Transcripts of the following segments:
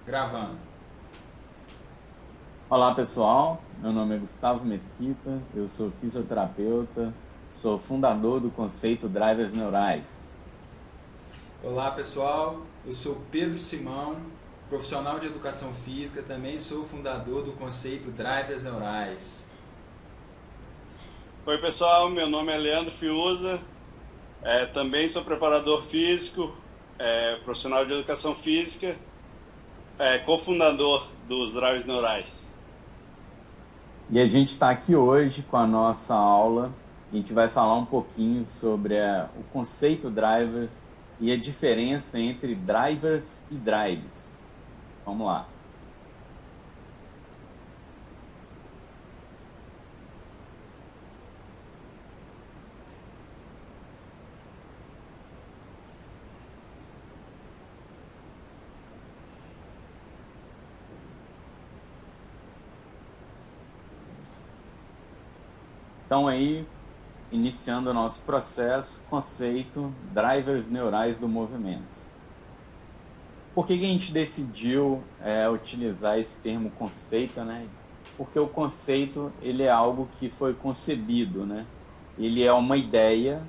Gravando. Olá pessoal, meu nome é Gustavo Mesquita, eu sou fisioterapeuta, sou fundador do conceito Drivers Neurais. Olá pessoal, eu sou Pedro Simão, profissional de educação física, também sou fundador do conceito Drivers Neurais. Oi, pessoal, meu nome é Leandro Fiuza, também sou preparador físico, profissional de educação física, cofundador dos Drives Neurais. E a gente está aqui hoje com a nossa aula, a gente vai falar um pouquinho sobre o conceito Drivers e a diferença entre drivers e drives. Vamos lá. Então aí, iniciando o nosso processo, conceito drivers neurais do movimento. Por que a gente decidiu utilizar esse termo conceito, né? Porque o conceito ele é algo que foi concebido, né? Ele é uma ideia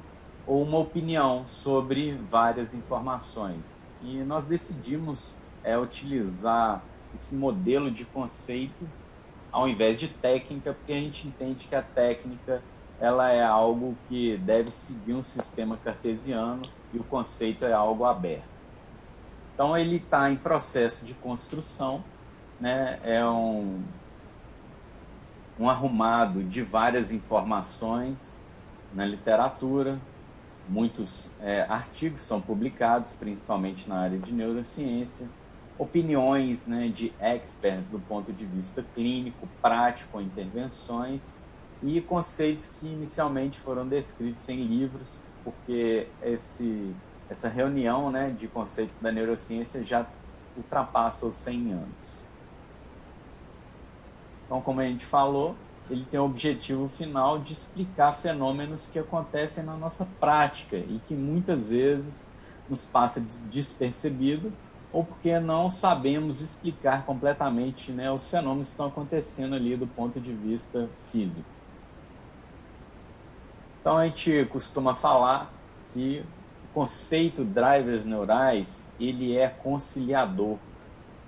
ou uma opinião sobre várias informações. E nós decidimos utilizar esse modelo de conceito ao invés de técnica, porque a gente entende que a técnica ela é algo que deve seguir um sistema cartesiano e o conceito é algo aberto. Então, ele está em processo de construção, né? É um arrumado de várias informações na literatura. Muitos artigos são publicados, principalmente na área de neurociência. Opiniões, né, de experts do ponto de vista clínico, prático, intervenções e conceitos que inicialmente foram descritos em livros, porque essa reunião, né, de conceitos da neurociência já ultrapassa os 100 anos. Então, como a gente falou, ele tem o objetivo final de explicar fenômenos que acontecem na nossa prática e que muitas vezes nos passa despercebido ou porque não sabemos explicar completamente, né, os fenômenos que estão acontecendo ali do ponto de vista físico. Então, a gente costuma falar que o conceito drivers neurais ele é conciliador,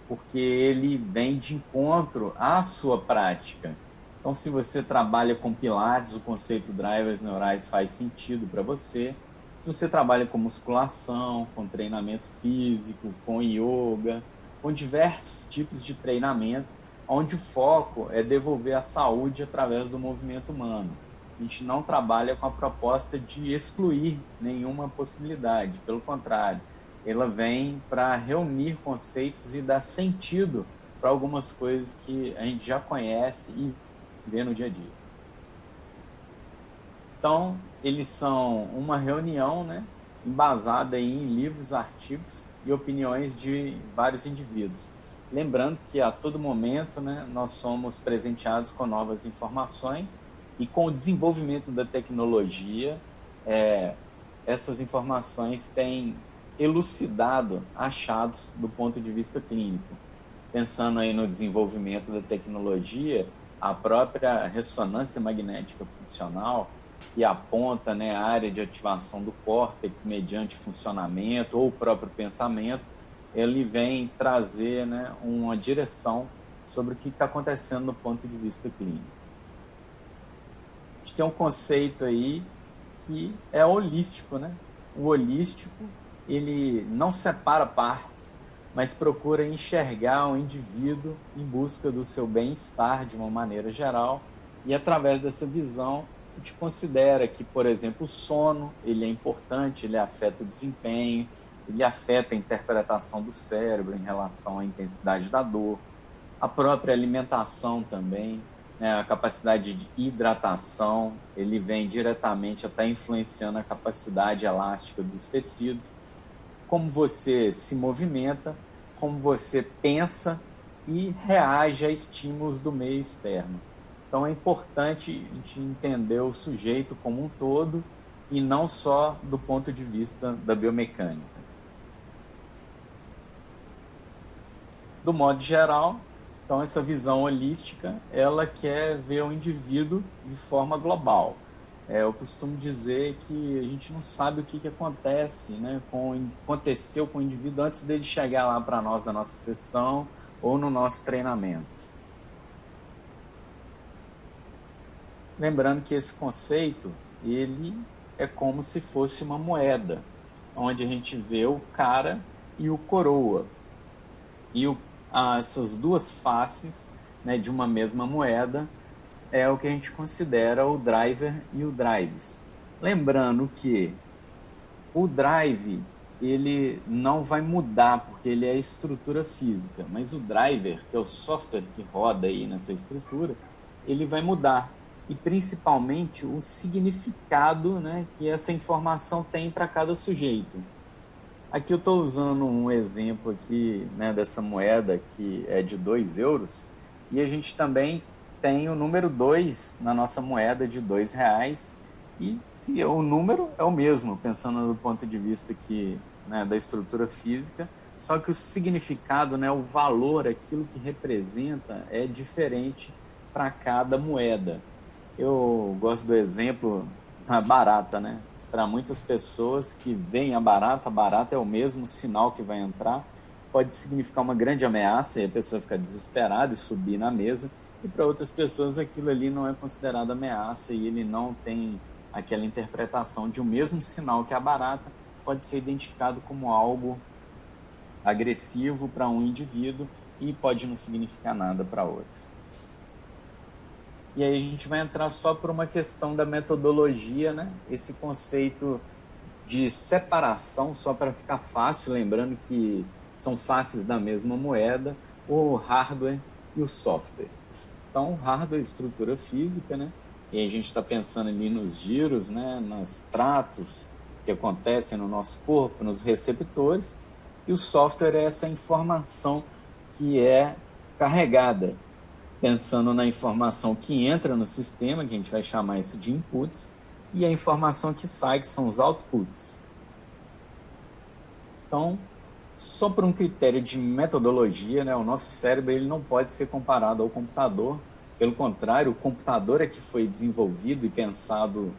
porque ele vem de encontro à sua prática. Então, se você trabalha com Pilates, o conceito drivers neurais faz sentido para você. Se você trabalha com musculação, com treinamento físico, com yoga, com diversos tipos de treinamento, onde o foco é devolver a saúde através do movimento humano. A gente não trabalha com a proposta de excluir nenhuma possibilidade, pelo contrário, ela vem para reunir conceitos e dar sentido para algumas coisas que a gente já conhece e vê no dia a dia. Então, eles são uma reunião, né, embasada em livros, artigos e opiniões de vários indivíduos. Lembrando que a todo momento, né, nós somos presenteados com novas informações e com o desenvolvimento da tecnologia, essas informações têm elucidado achados do ponto de vista clínico. Pensando aí no desenvolvimento da tecnologia, a própria ressonância magnética funcional, que aponta, né, a área de ativação do córtex mediante funcionamento ou o próprio pensamento, ele vem trazer, né, uma direção sobre o que está acontecendo no ponto de vista clínico. A gente tem um conceito aí que é holístico, né? O holístico, ele não separa partes, mas procura enxergar o indivíduo em busca do seu bem-estar de uma maneira geral e através dessa visão a gente considera que, por exemplo, o sono, ele é importante, ele afeta o desempenho, ele afeta a interpretação do cérebro em relação à intensidade da dor, a própria alimentação também, né, a capacidade de hidratação, ele vem diretamente até influenciando a capacidade elástica dos tecidos, como você se movimenta, como você pensa e reage a estímulos do meio externo. Então é importante a gente entender o sujeito como um todo e não só do ponto de vista da biomecânica. do modo geral, então essa visão holística, ela quer ver o indivíduo de forma global. Eu costumo dizer que a gente não sabe o que acontece, né, aconteceu com o indivíduo antes dele chegar lá para nós na nossa sessão ou no nosso treinamento. Lembrando que esse conceito, ele é como se fosse uma moeda, onde a gente vê o cara e o coroa. E essas duas faces, né, de uma mesma moeda é o que a gente considera o driver e o drives. Lembrando que o drive, ele não vai mudar, porque ele é estrutura física, mas o driver, que é o software que roda aí nessa estrutura, ele vai mudar. E principalmente o significado, né, que essa informação tem para cada sujeito. Aqui eu estou usando um exemplo aqui, né, dessa moeda que é de 2 euros, e a gente também tem o número 2 na nossa moeda de R$2, e se o número é o mesmo, pensando do ponto de vista aqui, né, da estrutura física, só que o significado, né, o valor, aquilo que representa, é diferente para cada moeda. Eu gosto do exemplo da barata, né? Para muitas pessoas que veem a barata é o mesmo sinal que vai entrar, pode significar uma grande ameaça e a pessoa fica desesperada e subir na mesa, e para outras pessoas aquilo ali não é considerado ameaça e ele não tem aquela interpretação de o mesmo sinal que a barata pode ser identificado como algo agressivo para um indivíduo e pode não significar nada para outro. E aí a gente vai entrar só por uma questão da metodologia, né? Esse conceito de separação, só para ficar fácil, lembrando que são faces da mesma moeda, o hardware e o software. Então, hardware é estrutura física, né? E a gente está pensando ali nos giros, né? Nos tratos que acontecem no nosso corpo, nos receptores, e o software é essa informação que é carregada, pensando na informação que entra no sistema, que a gente vai chamar isso de inputs, e a informação que sai, que são os outputs. Então, só por um critério de metodologia, né, o nosso cérebro ele não pode ser comparado ao computador. Pelo contrário, o computador é que foi desenvolvido e pensado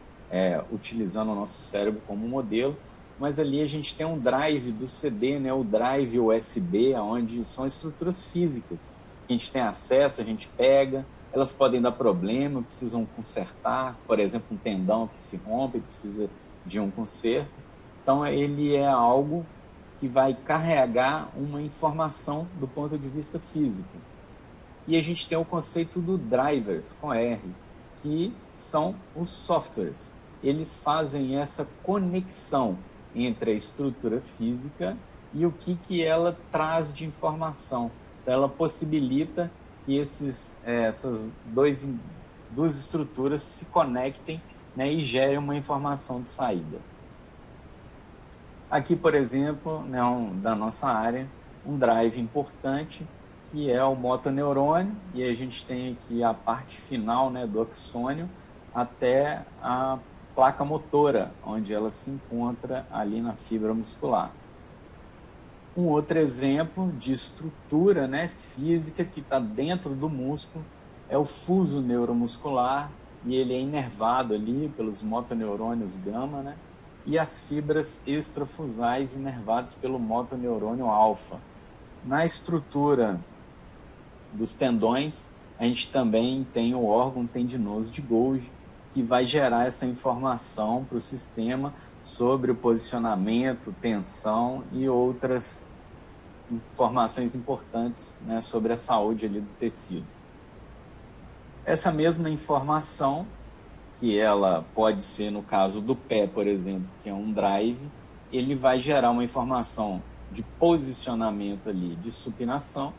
utilizando o nosso cérebro como modelo, mas ali a gente tem um drive do CD, né, o drive USB, onde são estruturas físicas. A gente tem acesso, a gente pega, elas podem dar problema, precisam consertar, por exemplo, um tendão que se rompe, precisa de um conserto. Então, ele é algo que vai carregar uma informação do ponto de vista físico. E a gente tem o conceito do drivers, com R, que são os softwares. Eles fazem essa conexão entre a estrutura física e o que ela traz de informação. Então, ela possibilita que essas duas estruturas se conectem, né, e gerem uma informação de saída. Aqui, por exemplo, né, da nossa área, um drive importante, que é o motoneurônio, e a gente tem aqui a parte final, né, do axônio até a placa motora, onde ela se encontra ali na fibra muscular. Um outro exemplo de estrutura, né, física que está dentro do músculo é o fuso neuromuscular, e ele é inervado ali pelos motoneurônios gama, né, e as fibras extrafusais inervadas pelo motoneurônio alfa. Na estrutura dos tendões, a gente também tem o órgão tendinoso de Golgi, que vai gerar essa informação para o sistema sobre o posicionamento, tensão e outras informações importantes, né, sobre a saúde ali do tecido. Essa mesma informação, que ela pode ser no caso do pé, por exemplo, que é um drive, ele vai gerar uma informação de posicionamento ali, de supinação,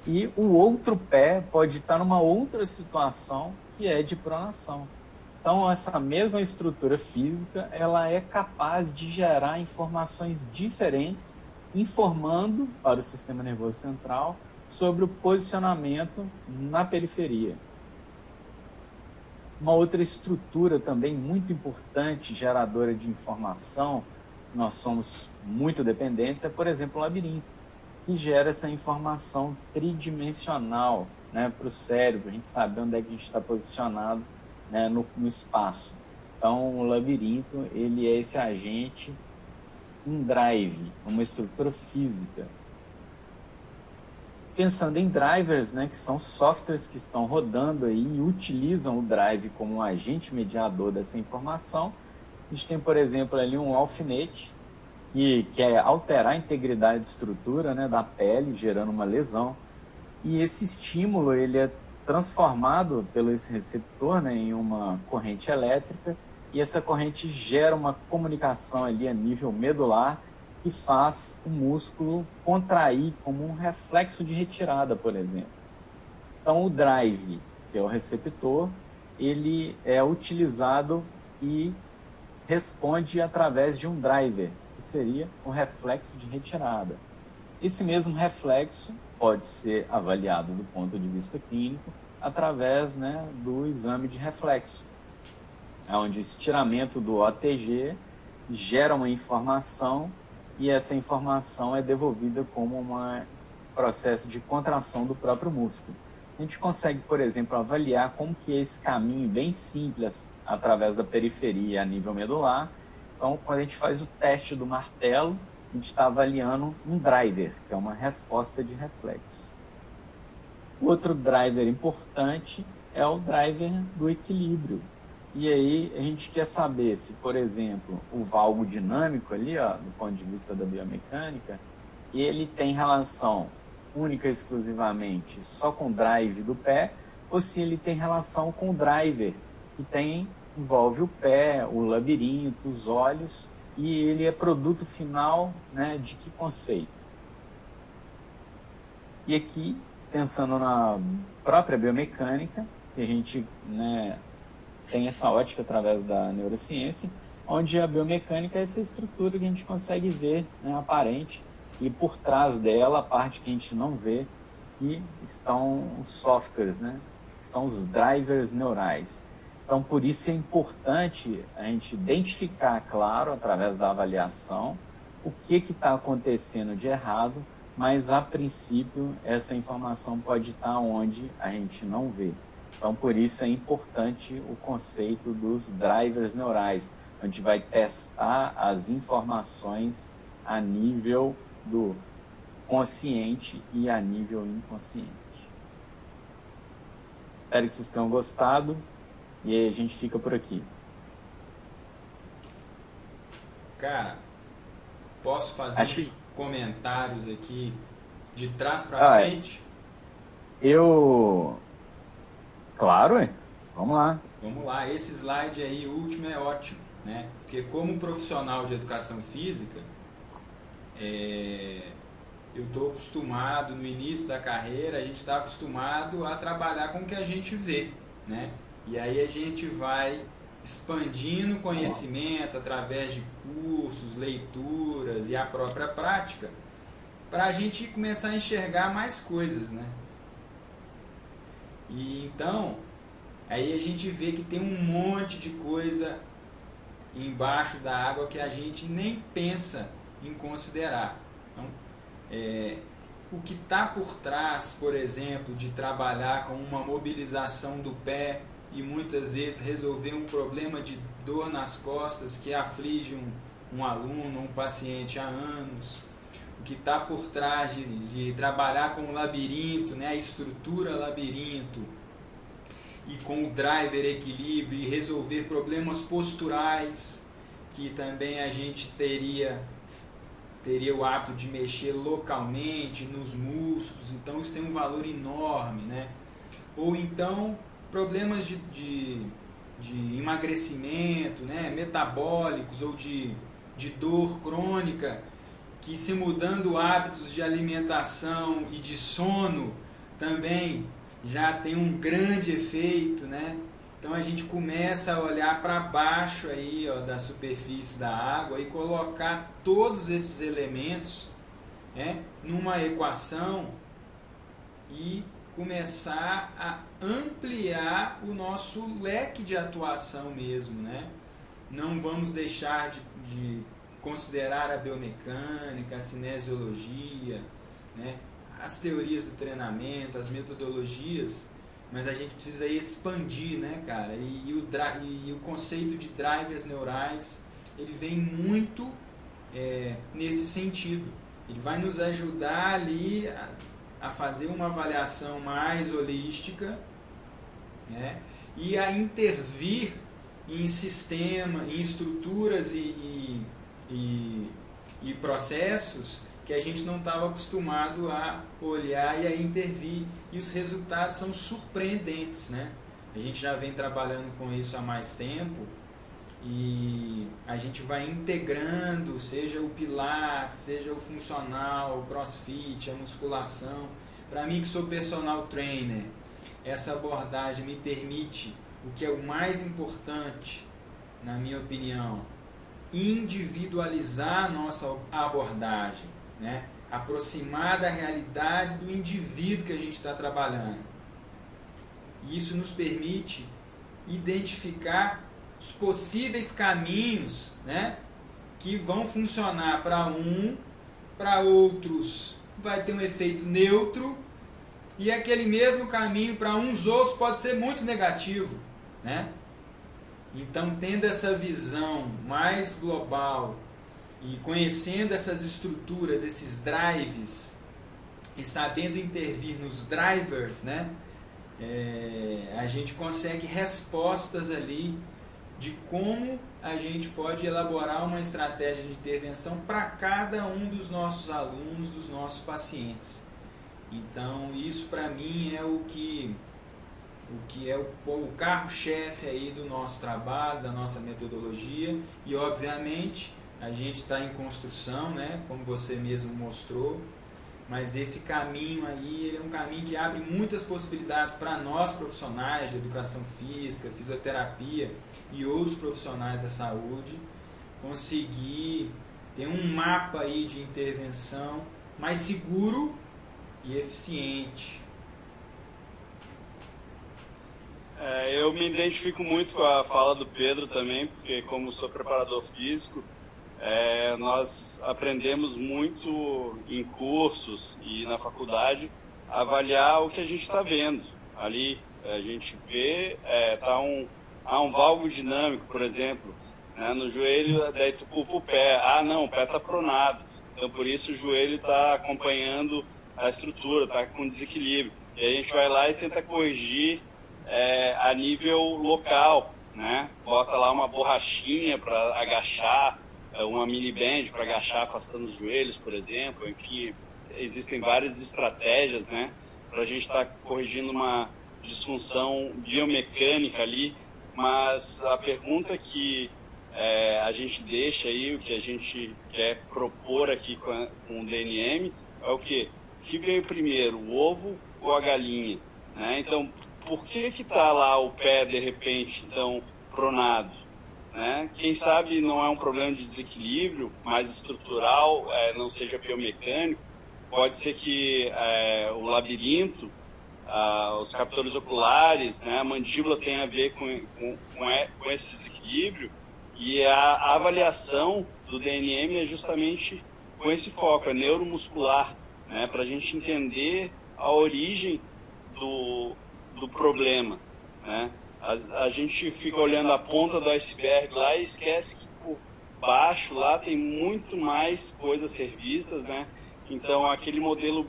e o outro pé pode estar numa outra situação que é de pronação. Então, essa mesma estrutura física, ela é capaz de gerar informações diferentes, informando para o sistema nervoso central sobre o posicionamento na periferia. Uma outra estrutura também muito importante, geradora de informação, nós somos muito dependentes, é, por exemplo, o labirinto. que gera essa informação tridimensional, né, para o cérebro, a gente saber onde é que a gente está posicionado, né, no espaço. Então, o labirinto, ele é esse agente, um drive, uma estrutura física. Pensando em drivers, né, que são softwares que estão rodando aí e utilizam o drive como um agente mediador dessa informação. A gente tem, por exemplo, ali um alfinete, que quer alterar a integridade de estrutura, né, da pele, gerando uma lesão. E esse estímulo ele é transformado pelo esse receptor, né, em uma corrente elétrica, e essa corrente gera uma comunicação ali a nível medular que faz o músculo contrair como um reflexo de retirada, por exemplo. Então, o drive, que é o receptor, ele é utilizado e responde através de um driver, que seria um reflexo de retirada. Esse mesmo reflexo pode ser avaliado do ponto de vista clínico através, né, do exame de reflexo, onde o estiramento do OTG gera uma informação e essa informação é devolvida como um processo de contração do próprio músculo. A gente consegue, por exemplo, avaliar como que é esse caminho bem simples através da periferia a nível medular. Então, quando a gente faz o teste do martelo, a gente está avaliando um driver, que é uma resposta de reflexo. Outro driver importante é o driver do equilíbrio. E aí a gente quer saber se, por exemplo, o valgo dinâmico ali, ó, do ponto de vista da biomecânica, ele tem relação única e exclusivamente só com o drive do pé, ou se ele tem relação com o driver, que envolve o pé, o labirinto, os olhos, e ele é produto final, né, de que conceito? E aqui, pensando na própria biomecânica, que a gente, né, tem essa ótica através da neurociência, onde a biomecânica é essa estrutura que a gente consegue ver, né, aparente, e por trás dela, a parte que a gente não vê, que estão os softwares, né, que são os drivers neurais. Então, por isso é importante a gente identificar, claro, através da avaliação, o que está acontecendo de errado, mas, a princípio, essa informação pode estar onde a gente não vê. Então, por isso é importante o conceito dos drivers neurais. A gente vai testar as informações a nível do consciente e a nível inconsciente. Espero que vocês tenham gostado e aí a gente fica por aqui. Cara, posso fazer uns comentários aqui de trás para frente? Claro, vamos lá. Vamos lá, esse slide aí, o último, é ótimo, né? Porque como profissional de educação física, eu estou acostumado, no início da carreira, a gente está acostumado a trabalhar com o que a gente vê, né? E aí a gente vai expandindo o conhecimento através de cursos, leituras e a própria prática, para a gente começar a enxergar mais coisas, né? E então, aí a gente vê que tem um monte de coisa embaixo da água que a gente nem pensa em considerar. Então, o que está por trás, por exemplo, de trabalhar com uma mobilização do pé e muitas vezes resolver um problema de dor nas costas que aflige um aluno, um paciente há anos. O que está por trás de trabalhar com o labirinto, né, a estrutura labirinto, e com o driver equilíbrio, e resolver problemas posturais, que também a gente teria o hábito de mexer localmente nos músculos, então isso tem um valor enorme, né? Ou então problemas de emagrecimento, né, metabólicos, ou de dor crônica, que se mudando hábitos de alimentação e de sono também já tem um grande efeito, né? Então a gente começa a olhar para baixo aí, ó, da superfície da água e colocar todos esses elementos, né, numa equação e começar a ampliar o nosso leque de atuação mesmo, né? Não vamos deixar de considerar a biomecânica, a cinesiologia, né? As teorias do treinamento, as metodologias, mas a gente precisa expandir, né, cara? E o conceito de drivers neurais, ele vem muito nesse sentido. Ele vai nos ajudar ali a fazer uma avaliação mais holística, né? E a intervir em sistema, em estruturas e processos que a gente não estava acostumado a olhar e a intervir, e os resultados são surpreendentes, né? A gente já vem trabalhando com isso há mais tempo e a gente vai integrando, seja o Pilates, seja o funcional, o CrossFit, a musculação. Para mim, que sou personal trainer, essa abordagem me permite o que é o mais importante, na minha opinião, individualizar a nossa abordagem, né? Aproximar da realidade do indivíduo que a gente está trabalhando. E isso nos permite identificar os possíveis caminhos, né, que vão funcionar para outros vai ter um efeito neutro, e aquele mesmo caminho para uns outros pode ser muito negativo, né? Então, tendo essa visão mais global e conhecendo essas estruturas, esses drives, e sabendo intervir nos drivers, né, a gente consegue respostas ali de como a gente pode elaborar uma estratégia de intervenção para cada um dos nossos alunos, dos nossos pacientes. Então, isso para mim é o que é o carro-chefe aí do nosso trabalho, da nossa metodologia, e obviamente a gente está em construção, né, como você mesmo mostrou, mas esse caminho aí, ele é um caminho que abre muitas possibilidades para nós profissionais de educação física, fisioterapia e outros profissionais da saúde, conseguir ter um mapa aí de intervenção mais seguro e eficiente. Eu me identifico muito com a fala do Pedro também, porque como sou preparador físico, nós aprendemos muito em cursos e na faculdade a avaliar o que a gente está vendo. Ali a gente vê, há um valgo dinâmico, por exemplo, né, no joelho, daí tu culpa o pé. Não, o pé está pronado, então por isso o joelho está acompanhando a estrutura, está com desequilíbrio. E a gente vai lá e tenta corrigir a nível local, né? Bota lá uma borrachinha para agachar, uma mini band para agachar afastando os joelhos, por exemplo. Enfim, existem várias estratégias, né, para a gente estar corrigindo uma disfunção biomecânica ali, mas a pergunta que a gente deixa aí, o que a gente quer propor aqui com o DNM é o quê? O que veio primeiro, o ovo ou a galinha? Né? Então, por que está lá o pé, de repente, então, pronado? Né? Quem sabe não é um problema de desequilíbrio mais estrutural, não seja biomecânico. Pode ser que o labirinto, os captores oculares, né, a mandíbula tenha a ver com esse desequilíbrio, e a avaliação do DNM é justamente com esse foco, é neuromuscular, né, para a gente entender a origem do problema, né? A gente fica olhando a ponta do iceberg lá e esquece que por baixo lá tem muito mais coisas a ser vistas, né? Então, aquele modelo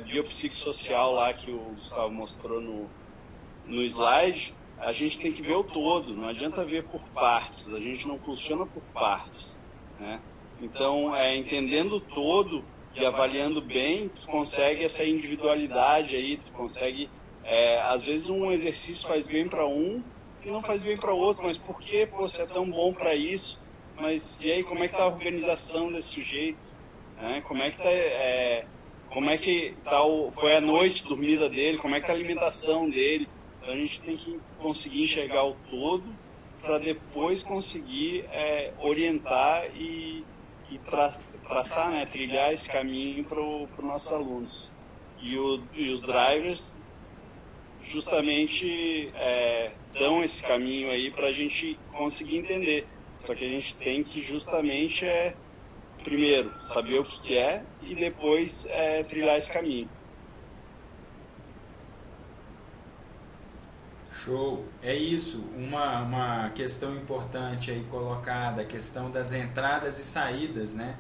biopsicossocial lá que o Gustavo mostrou no slide, a gente tem que ver o todo, não adianta ver por partes, a gente não funciona por partes, né? Então, entendendo o todo e avaliando bem, tu consegue essa individualidade aí, tu consegue... às vezes um exercício faz bem para um e não faz bem para outro, mas por que você é tão bom para isso? Mas e aí, como é que está a organização desse sujeito? Como é que foi a noite dormida dele? Como é que está a alimentação dele? Então a gente tem que conseguir enxergar o todo para depois conseguir orientar e traçar, né, trilhar esse caminho para os nossos alunos. E os drivers justamente dão esse caminho aí para a gente conseguir entender. Só que a gente tem que justamente primeiro, saber o que é e depois trilhar esse caminho. Show. É isso. Uma questão importante aí colocada, a questão das entradas e saídas, né?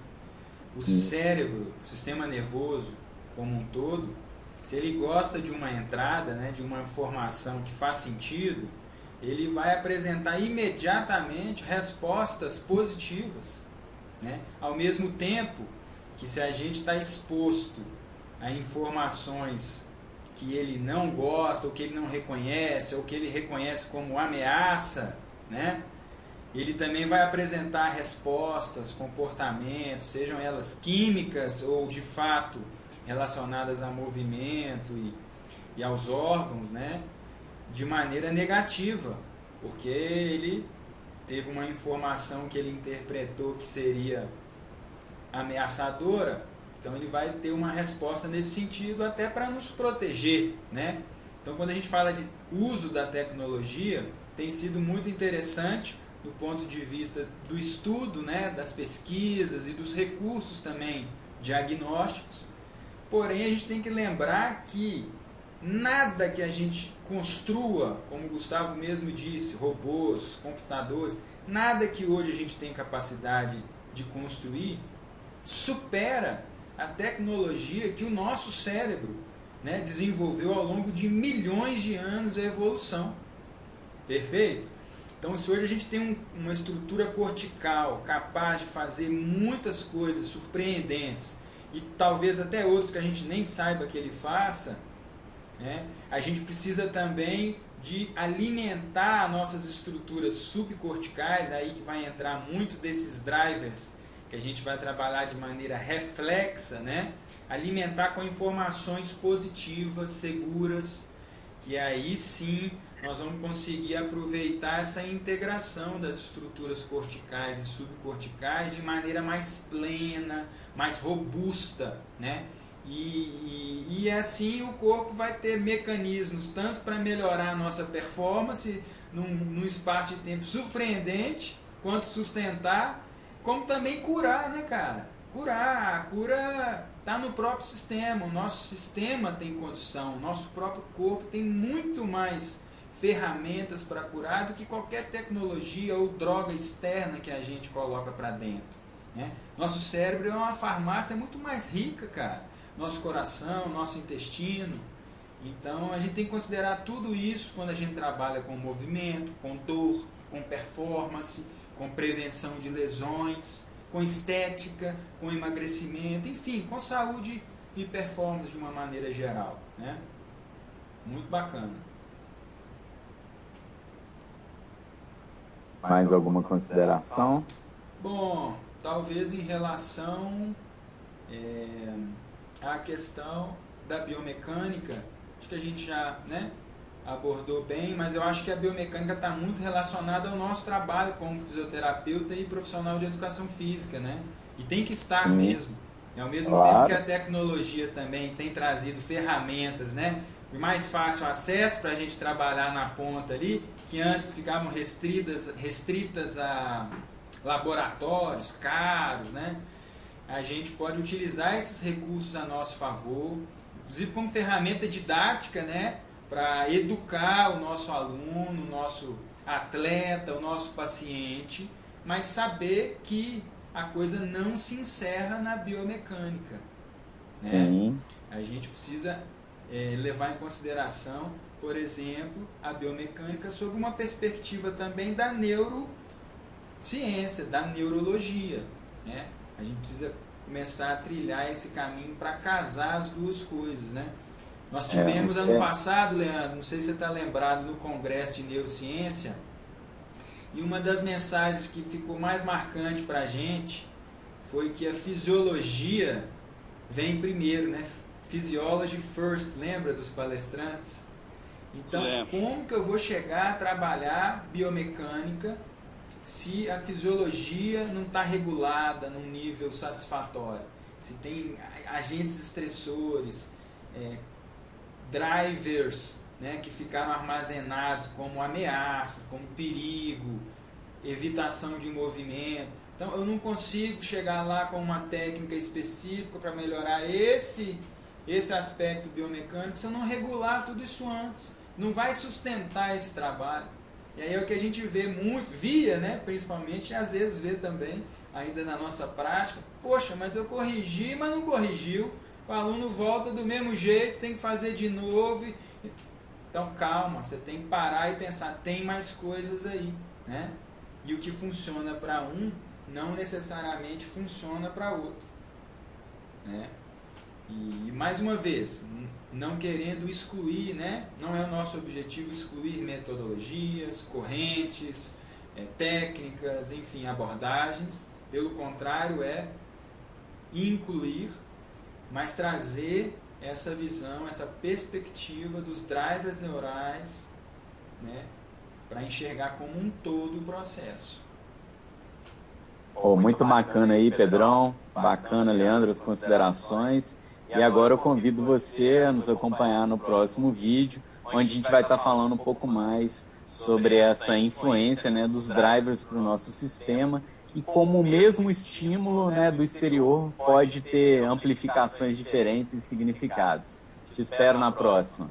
O cérebro, o sistema nervoso como um todo, se ele gosta de uma entrada, né, de uma informação que faz sentido, ele vai apresentar imediatamente respostas positivas, né? Ao mesmo tempo que, se a gente está exposto a informações que ele não gosta, ou que ele não reconhece, ou que ele reconhece como ameaça, né? Ele também vai apresentar respostas, comportamentos, sejam elas químicas ou de fato relacionadas a movimento e aos órgãos, né? De maneira negativa, porque ele teve uma informação que ele interpretou que seria ameaçadora, então ele vai ter uma resposta nesse sentido até para nos proteger, né? Então, quando a gente fala de uso da tecnologia, tem sido muito interessante do ponto de vista do estudo, né, das pesquisas e dos recursos também diagnósticos. Porém, a gente tem que lembrar que nada que a gente construa, como o Gustavo mesmo disse, robôs, computadores, nada que hoje a gente tem capacidade de construir supera a tecnologia que o nosso cérebro, né, desenvolveu ao longo de milhões de anos de evolução. Perfeito? Então, se hoje a gente tem uma estrutura cortical capaz de fazer muitas coisas surpreendentes e talvez até outras que a gente nem saiba que ele faça, né, a gente precisa também de alimentar nossas estruturas subcorticais, aí que vai entrar muito desses drivers que a gente vai trabalhar de maneira reflexa, né? Alimentar com informações positivas, seguras, que aí sim nós vamos conseguir aproveitar essa integração das estruturas corticais e subcorticais de maneira mais plena, mais robusta, né? E assim o corpo vai ter mecanismos tanto para melhorar a nossa performance num espaço de tempo surpreendente, quanto sustentar, como também curar, né, cara? Curar, a cura está no próprio sistema, o nosso sistema tem condição, o nosso próprio corpo tem muito mais ferramentas para curar do que qualquer tecnologia ou droga externa que a gente coloca para dentro, né? Nosso cérebro é uma farmácia muito mais rica, cara. Nosso coração, nosso intestino. Então a gente tem que considerar tudo isso quando a gente trabalha com movimento, com dor, com performance, com prevenção de lesões, com estética, com emagrecimento, enfim, com saúde e performance de uma maneira geral, né? Muito bacana. Mais alguma consideração? Bom, talvez em relação à questão da biomecânica, acho que a gente já, né, abordou bem, mas eu acho que a biomecânica está muito relacionada ao nosso trabalho como fisioterapeuta e profissional de educação física, né? E tem que estar mesmo. E ao mesmo tempo que a tecnologia também tem trazido ferramentas, né, de mais fácil acesso para a gente trabalhar na ponta ali, que antes ficavam restritas a laboratórios caros, né? A gente pode utilizar esses recursos a nosso favor, inclusive como ferramenta didática, né, para educar o nosso aluno, o nosso atleta, o nosso paciente, mas saber que a coisa não se encerra na biomecânica, né? A gente precisa levar em consideração, por exemplo, a biomecânica sob uma perspectiva também da neurociência, da neurologia, né? A gente precisa começar a trilhar esse caminho para casar as duas coisas, né? Nós tivemos ano passado, Leandro, não sei se você está lembrado, no Congresso de Neurociência, e uma das mensagens que ficou mais marcante para a gente foi que a fisiologia vem primeiro, né? Physiology first, lembra dos palestrantes? Então, como que eu vou chegar a trabalhar biomecânica se a fisiologia não está regulada num nível satisfatório? Se tem agentes estressores, drivers, né, que ficaram armazenados como ameaças, como perigo, evitação de movimento. Então eu não consigo chegar lá com uma técnica específica para melhorar esse aspecto biomecânico se eu não regular tudo isso antes. Não vai sustentar esse trabalho. E aí é o que a gente vê muito, via, né, principalmente, e às vezes vê também, ainda na nossa prática, poxa, mas eu corrigi, mas não corrigiu, o aluno volta do mesmo jeito, tem que fazer de novo. Então calma, você tem que parar e pensar, tem mais coisas aí, né? E o que funciona para um, não necessariamente funciona para outro, né? E mais uma vez, não querendo excluir, né? Não é o nosso objetivo excluir metodologias, correntes, técnicas, enfim, abordagens. Pelo contrário, é incluir, mas trazer essa visão, essa perspectiva dos drivers neurais, né? Para enxergar como um todo o processo. Oh, muito bacana aí, Pedrão. Bacana, Leandro, as considerações. E agora eu convido você a nos acompanhar no próximo vídeo, onde a gente vai estar falando um pouco mais sobre essa influência, né, dos drivers para o nosso sistema e como o mesmo estímulo, né, do exterior pode ter amplificações diferentes e significados. Te espero na próxima.